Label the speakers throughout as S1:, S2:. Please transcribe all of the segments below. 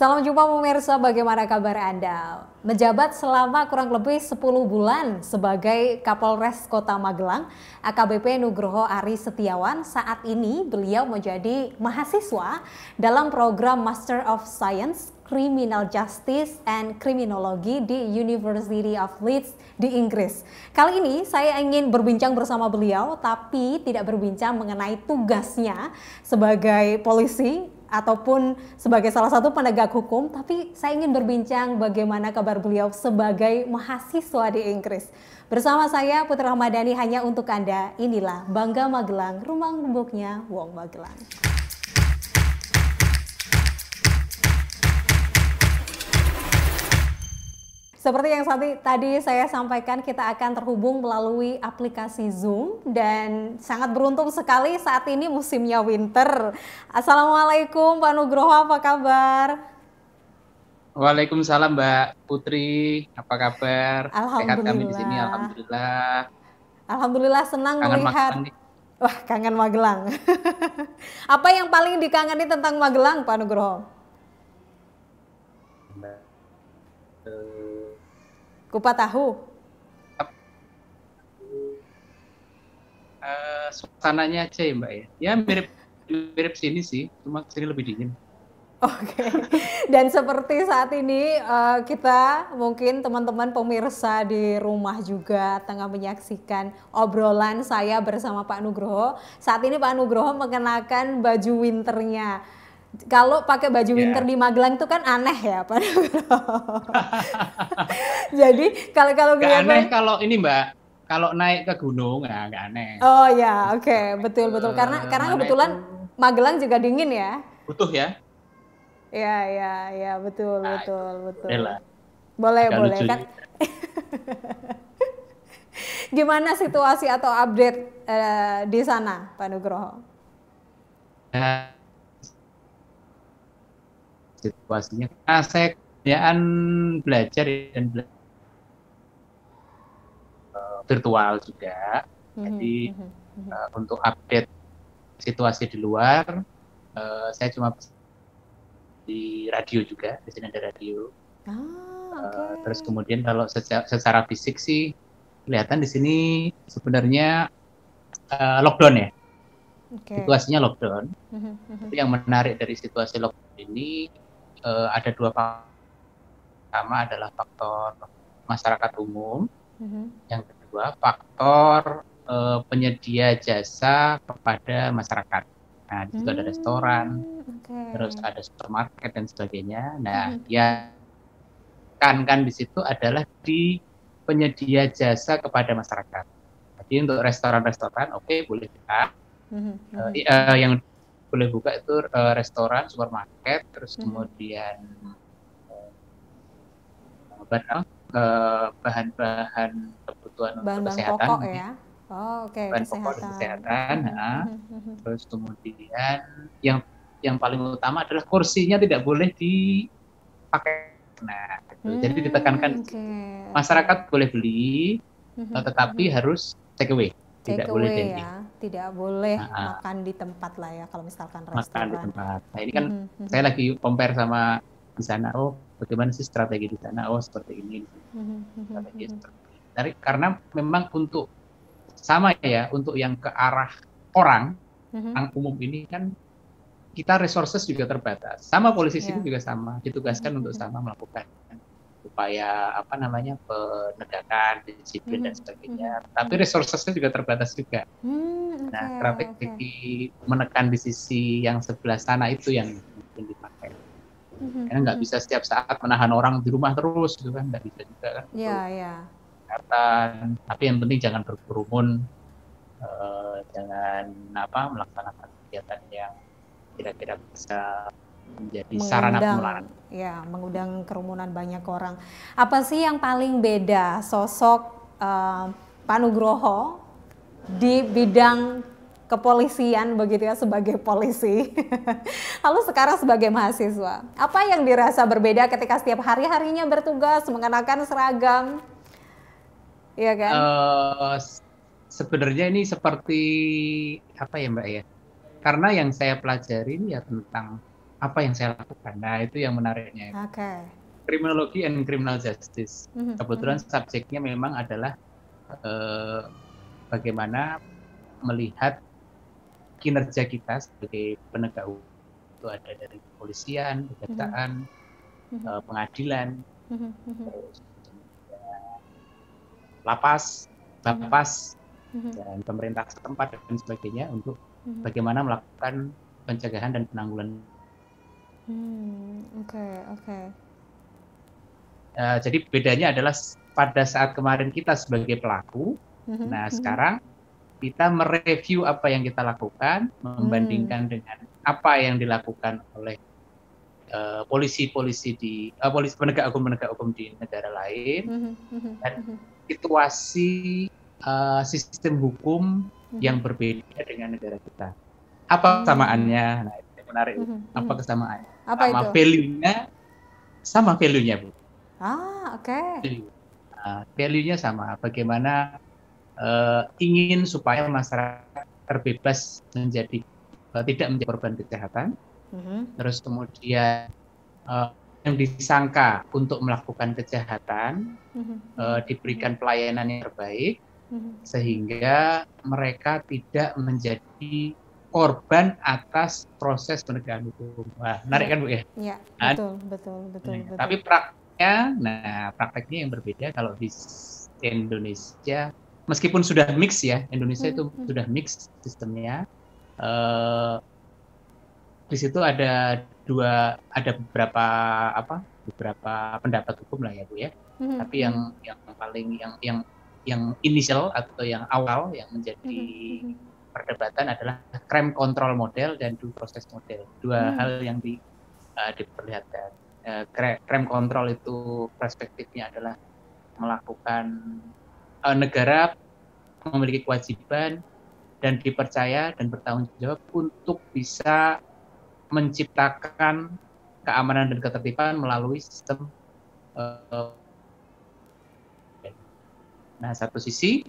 S1: Salam jumpa pemirsa, bagaimana kabar Anda? Menjabat selama kurang lebih 10 bulan sebagai Kapolres Kota Magelang, AKBP Nugroho Ari Setiawan saat ini beliau menjadi mahasiswa dalam program Master of Science Criminal Justice and Criminology di University of Leeds di Inggris. Kali ini saya ingin berbincang bersama beliau, tapi tidak berbincang mengenai tugasnya sebagai polisi ataupun sebagai salah satu penegak hukum, tapi saya ingin berbincang bagaimana kabar beliau sebagai mahasiswa di Inggris. Bersama saya Putri Ramadhani hanya untuk Anda, inilah Bangga Magelang, rumah lembuknya Wong Magelang. Seperti yang tadi saya sampaikan, kita akan terhubung melalui aplikasi Zoom dan sangat beruntung sekali saat ini musimnya winter. Assalamualaikum Pak Nugroho, apa kabar?
S2: Waalaikumsalam Mbak Putri, apa kabar? Sehat kami di sini,
S1: Alhamdulillah.
S2: alhamdulillah.
S1: Alhamdulillah senang
S2: Kangen
S1: melihat.
S2: Magelang nih.
S1: Wah, kangen Magelang. Apa yang paling dikangeni tentang Magelang, Pak Nugroho? Kupat tahu.
S2: Suasananya aja ya Mbak ya. Ya mirip sini sih, cuma sini lebih dingin.
S1: Oke. Dan seperti saat ini kita mungkin teman-teman pemirsa di rumah juga tengah menyaksikan obrolan saya bersama Pak Nugroho. Saat ini Pak Nugroho mengenakan baju winternya. Kalau pakai baju winter di Magelang itu kan aneh ya Pak Nugroho. Jadi kalau
S2: Nggak aneh kalau ini Mbak, kalau naik ke gunung ya nggak aneh.
S1: Oh ya, oke, betul. Karena kebetulan
S2: Itu
S1: Magelang juga dingin ya.
S2: butuh ya.
S1: Ya, betul.
S2: Lah.
S1: Boleh
S2: Lucu
S1: kan. Gimana situasi atau update di sana, Pak Nugroho?
S2: Nah, situasinya, saya kebanyakan belajar dan virtual juga. Jadi untuk update situasi di luar, saya cuma di radio juga, di sini ada radio.
S1: Okay.
S2: Terus kemudian kalau secara fisik sih kelihatan di sini sebenarnya lockdown ya. Situasinya lockdown. Tapi yang menarik dari situasi lockdown ini ada dua faktor. Pertama adalah faktor masyarakat umum. Yang kedua faktor penyedia jasa kepada masyarakat. Nah, di situ ada restoran, terus ada supermarket dan sebagainya. Nah, ya kan di situ adalah di penyedia jasa kepada masyarakat. Jadi untuk restoran-restoran, oke, boleh buka. Yang boleh buka itu restoran, supermarket, terus kemudian bahan-bahan kebutuhan untuk kesehatan.
S1: Pokok ya.
S2: Bahan pokok dan kesehatan. Terus kemudian yang paling utama adalah kursinya tidak boleh dipakai. Nah, jadi ditekankan masyarakat boleh beli, tetapi harus take away. Tidak boleh
S1: ya. Tidak boleh makan di tempat lah ya, kalau misalkan restoran.
S2: Makan di tempat. Nah, ini kan saya lagi compare sama di sana. Oh, bagaimana sih strategi di sana? Oh, seperti ini. Strategi seperti ini. Karena memang untuk sama ya, untuk yang ke arah orang umum ini kan kita resources juga terbatas. Sama polisi sini juga sama, ditugaskan untuk sama melakukan upaya penegakan disiplin dan sebagainya. Tapi resourcesnya juga terbatas juga. Nah, strategi menekan di sisi yang sebelah sana itu yang mungkin dipakai. Karena nggak bisa setiap saat menahan orang di rumah terus, gitu kan, nggak bisa juga kan.
S1: Iya.
S2: Tapi yang penting jangan berkerumun, jangan melaksanakan kegiatan yang kira-kira bisa menjadi sarana penularan.
S1: Ya, mengundang kerumunan banyak orang. Apa sih yang paling beda sosok Pak Nugroho di bidang kepolisian begitu ya, sebagai polisi, lalu sekarang sebagai mahasiswa? Apa yang dirasa berbeda ketika setiap hari-harinya bertugas mengenakan seragam? Iya kan?
S2: Sebenarnya ini seperti apa ya Mbak ya? Karena yang saya pelajari ini ya tentang apa yang saya lakukan. Nah, itu yang menariknya.
S1: Oke.
S2: Criminology and criminal justice. Kebetulan subjeknya memang adalah bagaimana melihat kinerja kita sebagai penegak hukum. Itu ada dari kepolisian, kejaksaan, pengadilan, lapas, bapas, dan pemerintah setempat dan sebagainya untuk bagaimana melakukan pencegahan dan penanggulangan. Jadi bedanya adalah pada saat kemarin kita sebagai pelaku, nah sekarang kita mereview apa yang kita lakukan, membandingkan dengan apa yang dilakukan oleh polisi-polisi polisi penegak hukum di negara lain, dan situasi sistem hukum yang berbeda dengan negara kita. Apa kesamaannya? Nah, itu menarik. Apa kesamaannya?
S1: Apa
S2: sama
S1: itu?
S2: Sama value-nya, Bu.
S1: Oke.
S2: Value-nya sama. Bagaimana ingin supaya masyarakat terbebas tidak menjadi korban kejahatan. Terus kemudian yang disangka untuk melakukan kejahatan diberikan pelayanan yang terbaik, sehingga mereka tidak menjadi korban atas proses penegakan hukum. Wah, menarik kan, Bu ya?
S1: Iya, betul.
S2: Tapi prakteknya yang berbeda kalau di Indonesia, meskipun sudah mix ya, Indonesia itu sudah mix sistemnya. Di situ ada beberapa pendapat hukum lah ya, Bu ya. Tapi yang paling yang initial atau yang awal yang menjadi perdebatan adalah crime control model dan due process model. Dua hal yang diperlihatkan. Crime control itu perspektifnya adalah melakukan negara memiliki kewajiban dan dipercaya dan bertanggung jawab untuk bisa menciptakan keamanan dan ketertiban melalui sistem. Nah, satu sisi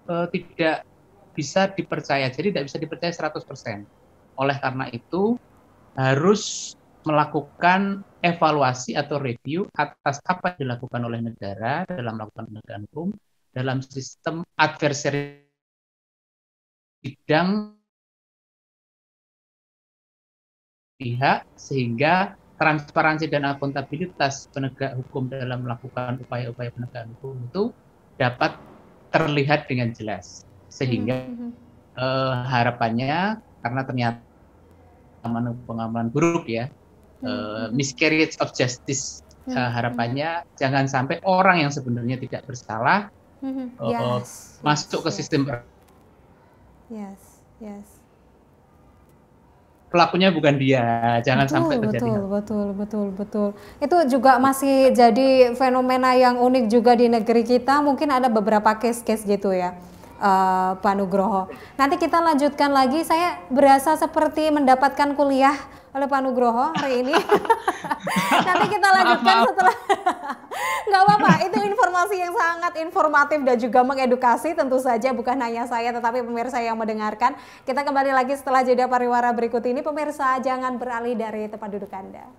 S2: tidak bisa dipercaya, jadi tidak bisa dipercaya 100%. Oleh karena itu harus melakukan evaluasi atau review atas apa yang dilakukan oleh negara dalam melakukan penegakan hukum dalam sistem adversary bidang pihak, sehingga transparansi dan akuntabilitas penegak hukum dalam melakukan upaya-upaya penegakan hukum itu dapat terlihat dengan jelas, sehingga harapannya, karena ternyata pengamanan buruk ya, miscarriage of justice, harapannya jangan sampai orang yang sebenarnya tidak bersalah masuk ke sistem. Pelakunya bukan dia, jangan sampai terjadi.
S1: Betul. Itu juga masih jadi fenomena yang unik juga di negeri kita. Mungkin ada beberapa case-case gitu ya, Pak Nugroho. Nanti kita lanjutkan lagi. Saya berasa seperti mendapatkan kuliah oleh Pak Nugroho hari ini. Nanti kita lanjutkan setelah. Nggak apa-apa, itu informasi yang sangat informatif dan juga mengedukasi, tentu saja bukan hanya saya tetapi pemirsa yang mendengarkan. Kita kembali lagi setelah jeda pariwara berikut ini. Pemirsa, jangan beralih dari tempat duduk Anda.